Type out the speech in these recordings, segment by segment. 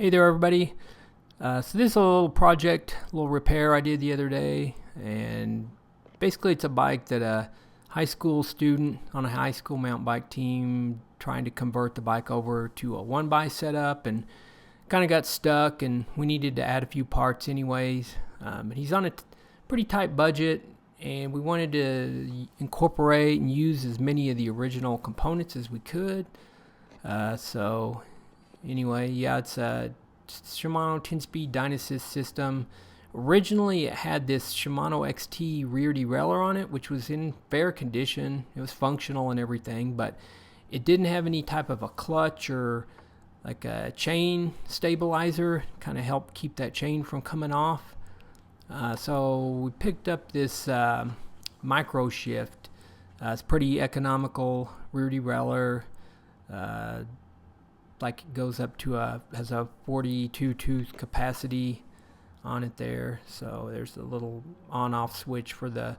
Hey there everybody. So this is a little project, a little repair I did the other day, and basically it's a bike that a high school student on a high school mountain bike team trying to convert the bike over to a one by setup, and kind of got stuck, and we needed to add a few parts anyways. And he's on a pretty tight budget, and we wanted to incorporate and use as many of the original components as we could. So anyway, yeah, it's a Shimano 10-speed Dynassist system. Originally, it had this Shimano XT rear derailleur on it, which was in fair condition. It was functional and everything, but it didn't have any type of a clutch or like a chain stabilizer, kind of help keep that chain from coming off. So we picked up this micro shift. It's pretty economical rear derailleur. Like it goes up to has a 42 tooth capacity on it there. So there's a little on-off switch for the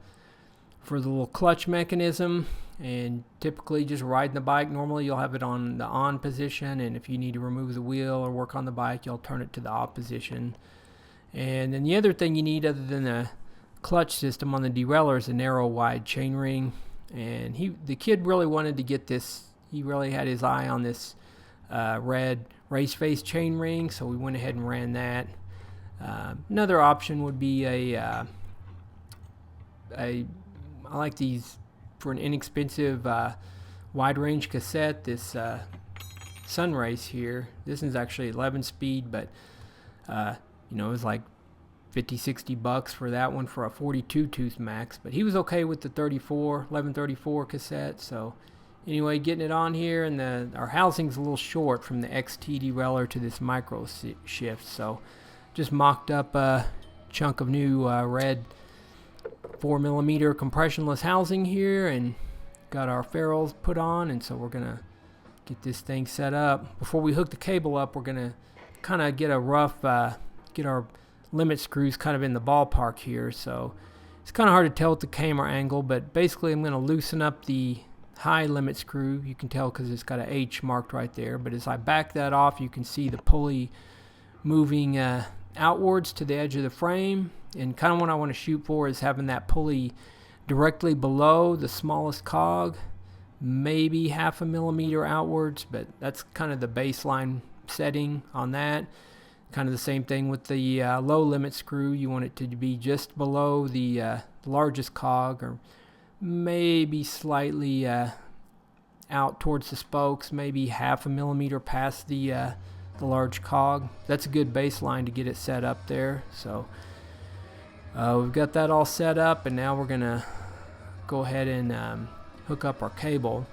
little clutch mechanism. And typically just riding the bike, normally you'll have it on the on position, and if you need to remove the wheel or work on the bike, you'll turn it to the off position. And then the other thing you need other than the clutch system on the derailleur is a narrow wide chainring. And the kid really wanted to get this. He really had his eye on this red race face chain ring, so we went ahead and ran that. Another option would be I like these for an inexpensive wide range cassette, this Sunrace here. This is actually 11 speed, but it was like 50-60 bucks for that one for a 42 tooth max, but he was okay with the 1134 cassette. So anyway, getting it on here, and our housing's a little short from the XT derailleur to this micro shift, so just mocked up a chunk of new red 4mm compressionless housing here, and got our ferrules put on, and so we're gonna get this thing set up. Before we hook the cable up, we're gonna kind of get a rough get our limit screws kind of in the ballpark here. So it's kind of hard to tell with the camera angle, but basically I'm gonna loosen up the high limit screw. You can tell because it's got an H marked right there, but as I back that off, you can see the pulley moving outwards to the edge of the frame, and kind of what I want to shoot for is having that pulley directly below the smallest cog, maybe 0.5 millimeter outwards, but that's kind of the baseline setting on that. Kind of the same thing with the low limit screw. You want it to be just below the largest cog, or maybe slightly out towards the spokes, maybe 0.5 millimeter past the large cog. That's a good baseline to get it set up there. So we've got that all set up, and now we're gonna go ahead and hook up our cable.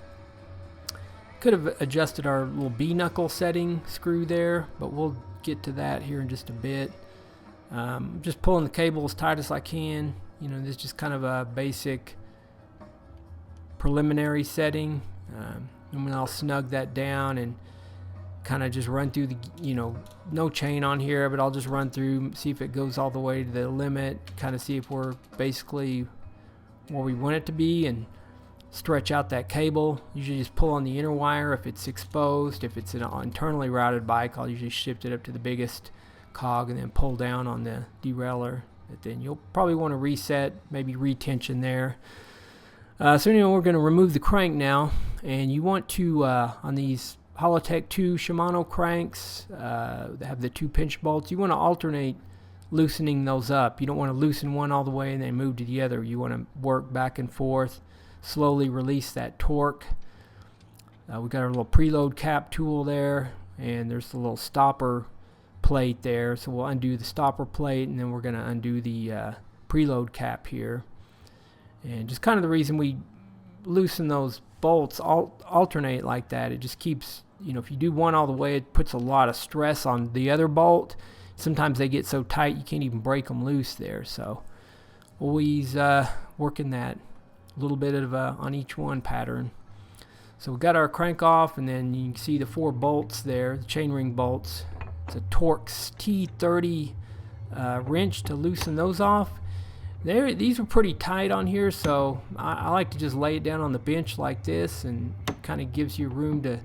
Could have adjusted our little B knuckle setting screw there, but we'll get to that here in just a bit. Just pulling the cable as tight as I can. This is just kind of a basic preliminary setting, and then I'll snug that down and kind of just run through the, no chain on here, but I'll just run through, see if it goes all the way to the limit, kind of see if we're basically where we want it to be, and stretch out that cable. Usually just pull on the inner wire if it's exposed. If it's an internally routed bike, I'll usually shift it up to the biggest cog and then pull down on the derailleur. But then you'll probably want to reset, maybe retension there. So anyway, we're going to remove the crank now, and you want to, on these Holotech 2 Shimano cranks that have the 2 pinch bolts, you want to alternate loosening those up. You don't want to loosen one all the way and then move to the other. You want to work back and forth, slowly release that torque. We got our little preload cap tool there, and there's the little stopper plate there. So we'll undo the stopper plate, and then we're going to undo the preload cap here. And just kind of the reason we loosen those bolts alternate like that, it just keeps, if you do one all the way, it puts a lot of stress on the other bolt. Sometimes they get so tight you can't even break them loose there. So always working that a little bit of on each one pattern. So we got our crank off, and then you can see the 4 bolts there, the chainring bolts. It's a Torx T30 wrench to loosen those off. These are pretty tight on here, so I like to just lay it down on the bench like this, and kind of gives you room to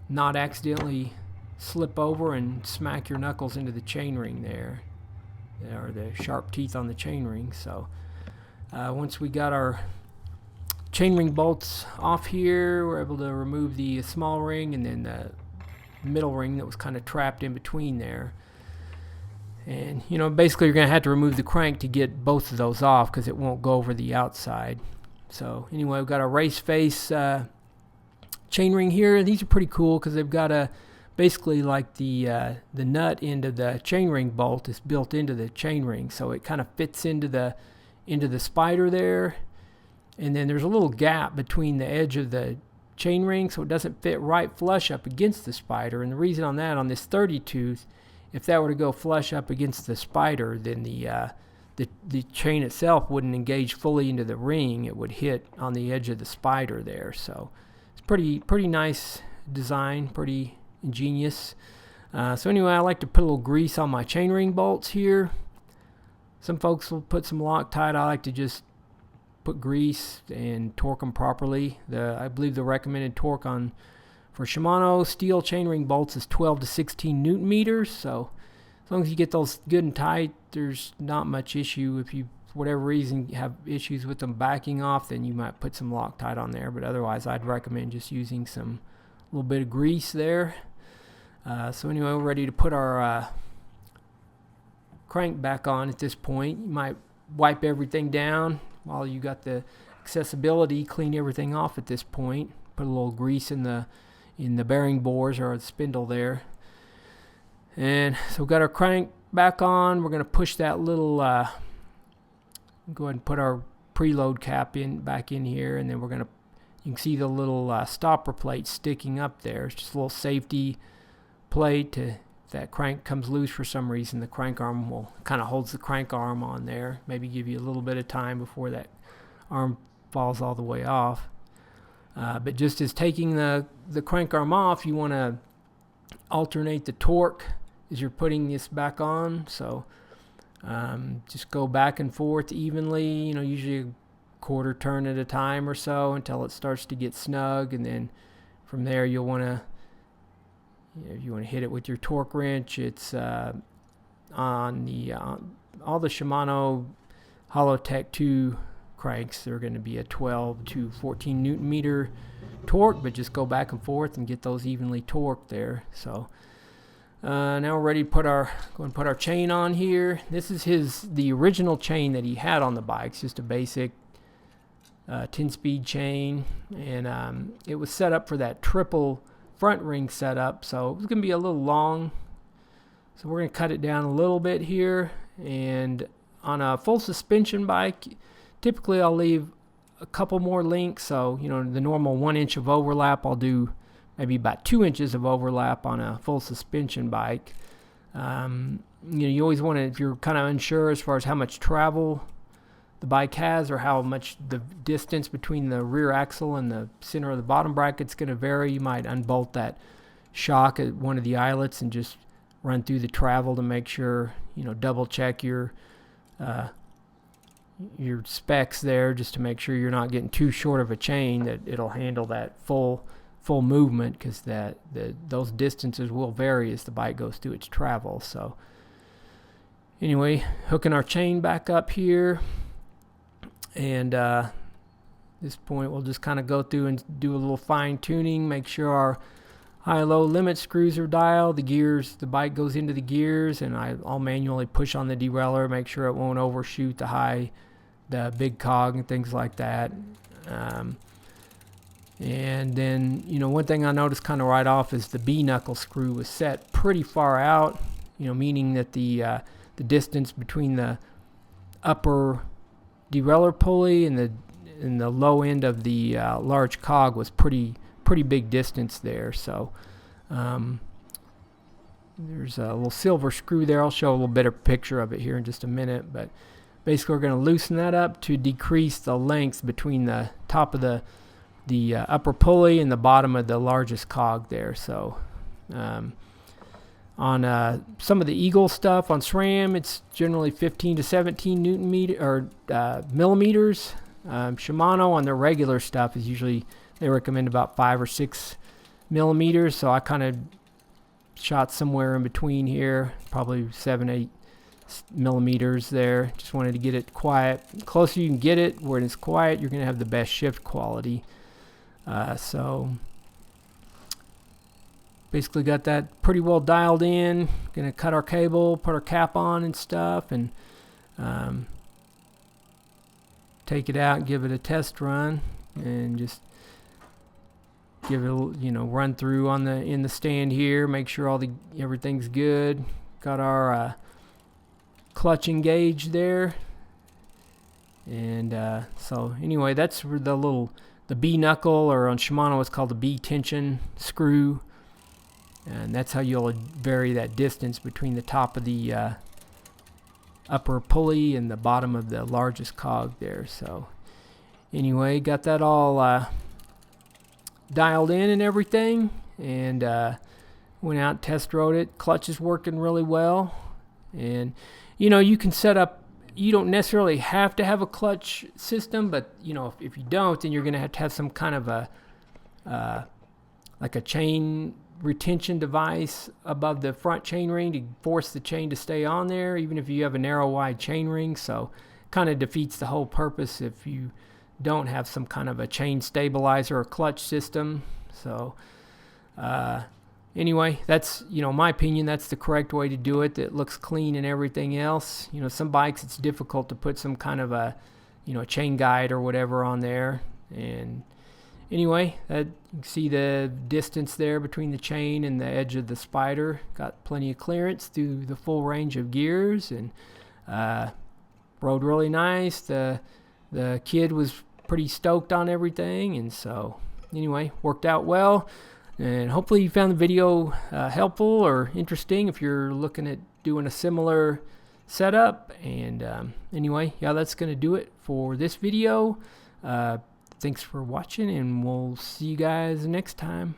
not accidentally slip over and smack your knuckles into the chainring there, or the sharp teeth on the chainring. So once we got our chainring bolts off here, we're able to remove the small ring and then the middle ring that was kind of trapped in between there. And you know, basically you're going to have to remove the crank to get both of those off because it won't go over the outside. So anyway, we've got a race face chainring here. These are pretty cool because they've got a basically like the nut end of the chainring bolt is built into the chainring, so it kind of fits into the spider there. And then there's a little gap between the edge of the chainring, so it doesn't fit right flush up against the spider. And the reason on that, on this 30 tooth, if that were to go flush up against the spider, then the chain itself wouldn't engage fully into the ring. It would hit on the edge of the spider there. So it's pretty nice design, pretty ingenious. So anyway, I like to put a little grease on my chainring bolts here. Some folks will put some Loctite. I like to just put grease and torque them properly. I believe the recommended torque for Shimano steel chainring bolts is 12 to 16 Newton meters. So as long as you get those good and tight, there's not much issue. If you, for whatever reason, have issues with them backing off, then you might put some Loctite on there. But otherwise, I'd recommend just using a little bit of grease there. So anyway, we're ready to put our crank back on at this point. You might wipe everything down while you got the accessibility, clean everything off at this point. Put a little grease in the bearing bores or the spindle there. And so we've got our crank back on. We're going to push that little, go ahead and put our preload cap back in here, and then we're going to, you can see the little stopper plate sticking up there. It's just a little safety plate if that crank comes loose for some reason, the crank arm will kind of holds the crank arm on there. Maybe give you a little bit of time before that arm falls all the way off. But just as taking the crank arm off, you want to alternate the torque as you're putting this back on. So just go back and forth evenly, you know, usually a quarter turn at a time or so until it starts to get snug, and then from there you'll want to, if you want to hit it with your torque wrench, it's on all the Shimano Hollowtech 2 cranks, they're going to be a 12 to 14 Newton meter torque, but just go back and forth and get those evenly torqued there. So now we're ready to put our chain on here. This is the original chain that he had on the bike. It's just a basic 10-speed chain, and it was set up for that triple front ring setup, so it was going to be a little long. So we're going to cut it down a little bit here. And on a full suspension bike, typically I'll leave a couple more links. So, you know, the normal 1 inch of overlap, I'll do maybe about 2 inches of overlap on a full suspension bike. You know, you always want to, if you're kind of unsure as far as how much travel the bike has or how much the distance between the rear axle and the center of the bottom bracket is going to vary, you might unbolt that shock at one of the eyelets and just run through the travel to make sure, you know, double check your specs there, just to make sure you're not getting too short of a chain that it'll handle that full movement, because those distances will vary as the bike goes through its travel. So anyway, hooking our chain back up here. And at this point, we'll just kind of go through and do a little fine tuning, make sure our high-low limit screws are dialed, the bike goes into the gears, and I'll manually push on the derailleur, make sure it won't overshoot the big cog and things like that. And then, you know, one thing I noticed kind of right off is the B knuckle screw was set pretty far out, you know, meaning that the distance between the upper derailleur pulley and the low end of the large cog was pretty big distance there. So there's a little silver screw there. I'll show a little better picture of it here in just a minute, but basically we're going to loosen that up to decrease the length between the top of the upper pulley and the bottom of the largest cog there. So on some of the Eagle stuff on SRAM, it's generally 15 to 17 Newton meter or millimeters. Shimano on their regular stuff is usually, they recommend about 5 or 6 millimeters. So I kind of shot somewhere in between here, probably 7-8 millimeters there. Just wanted to get it quiet. The closer you can get it where it's quiet, you're going to have the best shift quality. So basically got that pretty well dialed in. Going to cut our cable, put our cap on and stuff, and take it out, give it a test run, and just give it a, run through on in the stand here, make sure everything's good. Got our clutch engaged there, and so anyway, that's the B knuckle, or on Shimano it's called the B tension screw, and that's how you'll vary that distance between the top of the upper pulley and the bottom of the largest cog there. So anyway, got that all dialed in and everything, and went out, test rode it. Clutch is working really well, and you can set up, you don't necessarily have to have a clutch system, but if you don't, then you're going to have some kind of a like a chain retention device above the front chain ring to force the chain to stay on there, even if you have a narrow wide chain ring. So kind of defeats the whole purpose if you don't have some kind of a chain stabilizer or clutch system. So anyway, that's my opinion, that's the correct way to do it. It looks clean and everything else. Some bikes it's difficult to put some kind of a chain guide or whatever on there. And anyway, you can see the distance there between the chain and the edge of the spider. Got plenty of clearance through the full range of gears, and rode really nice. The kid was pretty stoked on everything, and so anyway, worked out well. And hopefully you found the video helpful or interesting if you're looking at doing a similar setup. And anyway, yeah, that's going to do it for this video. Thanks for watching, and we'll see you guys next time.